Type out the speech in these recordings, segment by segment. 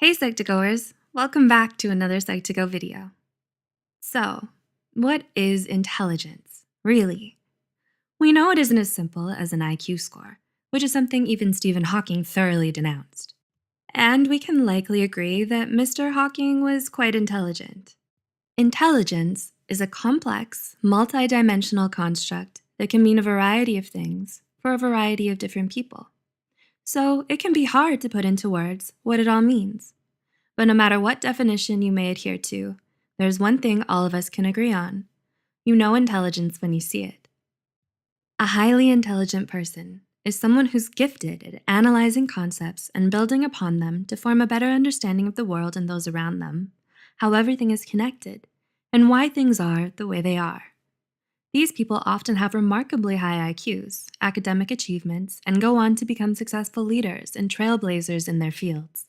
Hey Psych2Goers, welcome back to another Psych2Go video. So, what is intelligence, really? We know it isn't as simple as an IQ score, which is something even Stephen Hawking thoroughly denounced. And we can likely agree that Mr. Hawking was quite intelligent. Intelligence is a complex, multidimensional construct that can mean a variety of things for a variety of different people. So it can be hard to put into words what it all means. But no matter what definition you may adhere to, there's one thing all of us can agree on. You know intelligence when you see it. A highly intelligent person is someone who's gifted at analyzing concepts and building upon them to form a better understanding of the world and those around them, how everything is connected, and why things are the way they are. These people often have remarkably high IQs, academic achievements, and go on to become successful leaders and trailblazers in their fields.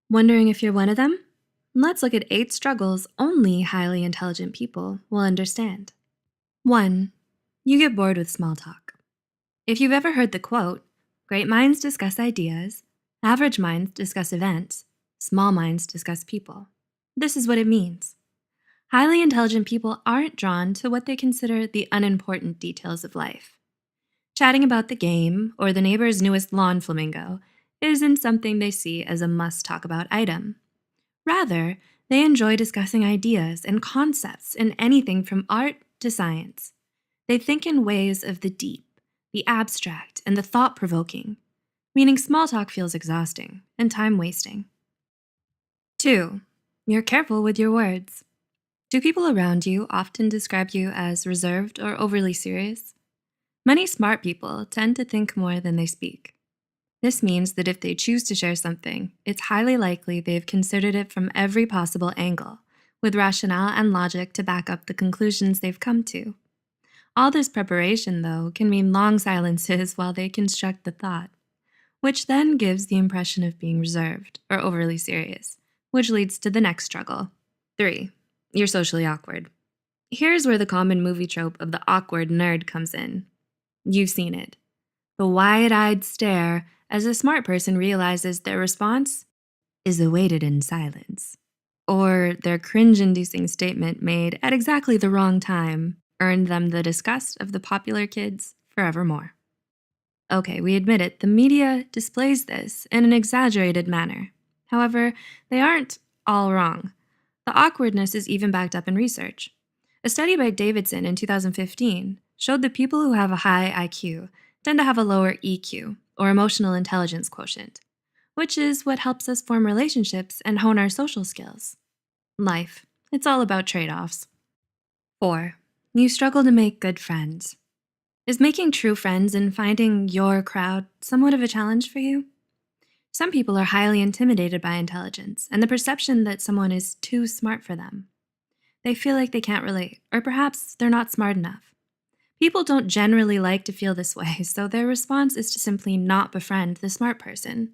Wondering if you're one of them? Let's look at 8 struggles only highly intelligent people will understand. 1. You get bored with small talk. If you've ever heard the quote, "Great minds discuss ideas, average minds discuss events, small minds discuss people," this is what it means. Highly intelligent people aren't drawn to what they consider the unimportant details of life. Chatting about the game or the neighbor's newest lawn flamingo isn't something they see as a must-talk-about item. Rather, they enjoy discussing ideas and concepts in anything from art to science. They think in ways of the deep, the abstract, and the thought-provoking, meaning small talk feels exhausting and time-wasting. 2. You're careful with your words. Do people around you often describe you as reserved or overly serious? Many smart people tend to think more than they speak. This means that if they choose to share something, it's highly likely they've considered it from every possible angle, with rationale and logic to back up the conclusions they've come to. All this preparation, though, can mean long silences while they construct the thought, which then gives the impression of being reserved or overly serious, which leads to the next struggle. 3. You're socially awkward. Here's where the common movie trope of the awkward nerd comes in. You've seen it. The wide-eyed stare as a smart person realizes their response is awaited in silence. Or their cringe-inducing statement made at exactly the wrong time earned them the disgust of the popular kids forevermore. Okay, we admit it, the media displays this in an exaggerated manner. However, they aren't all wrong. The awkwardness is even backed up in research. A study by Davidson in 2015 showed that people who have a high IQ tend to have a lower EQ, or emotional intelligence quotient, which is what helps us form relationships and hone our social skills. Life, it's all about trade-offs. 4. You struggle to make good friends. Is making true friends and finding your crowd somewhat of a challenge for you? Some people are highly intimidated by intelligence and the perception that someone is too smart for them. They feel like they can't relate, or perhaps they're not smart enough. People don't generally like to feel this way, so their response is to simply not befriend the smart person.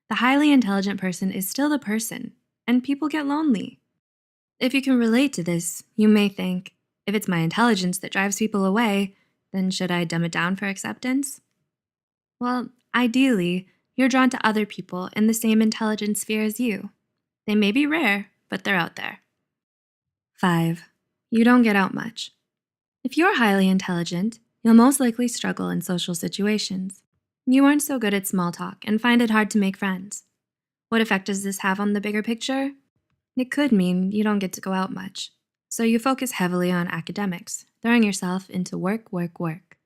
The highly intelligent person is still the person, and people get lonely. If you can relate to this, you may think, if it's my intelligence that drives people away, then should I dumb it down for acceptance? Well, ideally, you're drawn to other people in the same intelligence sphere as you. They may be rare, but they're out there. 5. You don't get out much. If you're highly intelligent, you'll most likely struggle in social situations. You aren't so good at small talk and find it hard to make friends. What effect does this have on the bigger picture? It could mean you don't get to go out much, so you focus heavily on academics, throwing yourself into work, work, work.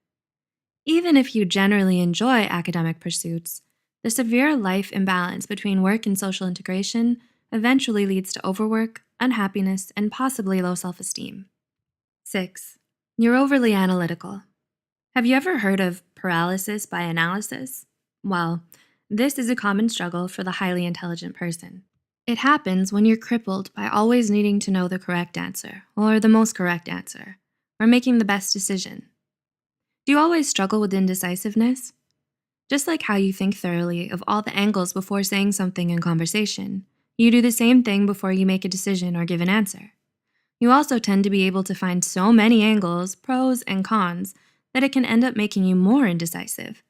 Even if you generally enjoy academic pursuits, the severe life imbalance between work and social integration eventually leads to overwork, unhappiness, and possibly low self-esteem. 6. You're overly analytical. Have you ever heard of paralysis by analysis? Well, this is a common struggle for the highly intelligent person. It happens when you're crippled by always needing to know the correct answer, or the most correct answer, or making the best decision. Do you always struggle with indecisiveness? Just like how you think thoroughly of all the angles before saying something in conversation, you do the same thing before you make a decision or give an answer. You also tend to be able to find so many angles, pros and cons, that it can end up making you more indecisive.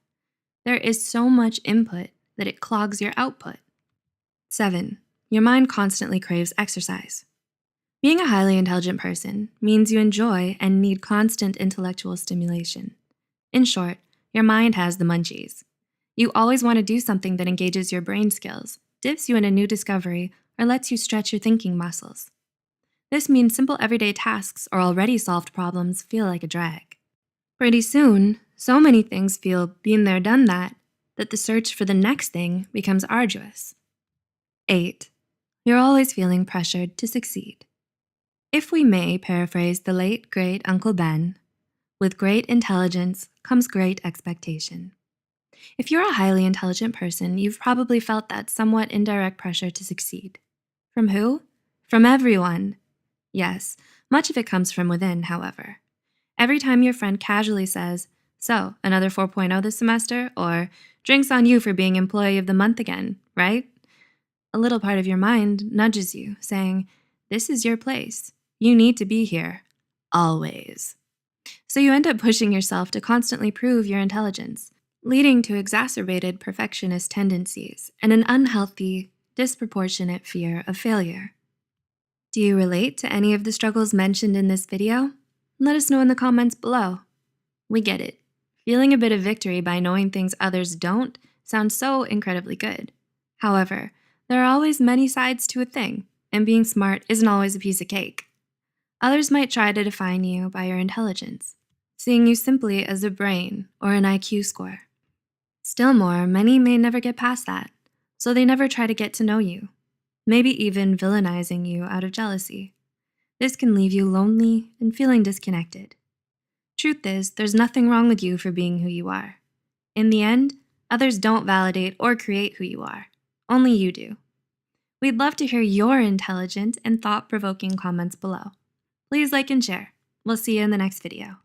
There is so much input that it clogs your output. 7. Your mind constantly craves exercise. Being a highly intelligent person means you enjoy and need constant intellectual stimulation. In short, your mind has the munchies. You always want to do something that engages your brain skills, dips you in a new discovery, or lets you stretch your thinking muscles. This means simple everyday tasks or already solved problems feel like a drag. Pretty soon, so many things feel been there, done that the search for the next thing becomes arduous. 8. You're always feeling pressured to succeed. If we may paraphrase the late, great Uncle Ben, with great intelligence comes great expectation. If you're a highly intelligent person, you've probably felt that somewhat indirect pressure to succeed. From who? From everyone. Yes, much of it comes from within, however. Every time your friend casually says, "So, another 4.0 this semester?" or "Drinks on you for being employee of the month again, right?" a little part of your mind nudges you, saying, "This is your place. You need to be here. Always." So you end up pushing yourself to constantly prove your intelligence, leading to exacerbated perfectionist tendencies and an unhealthy, disproportionate fear of failure. Do you relate to any of the struggles mentioned in this video? Let us know in the comments below. We get it. Feeling a bit of victory by knowing things others don't sounds so incredibly good. However, there are always many sides to a thing, and being smart isn't always a piece of cake. Others might try to define you by your intelligence, seeing you simply as a brain or an IQ score. Still more, many may never get past that, so they never try to get to know you, maybe even villainizing you out of jealousy. This can leave you lonely and feeling disconnected. Truth is, there's nothing wrong with you for being who you are. In the end, others don't validate or create who you are. Only you do. We'd love to hear your intelligent and thought-provoking comments below. Please like and share. We'll see you in the next video.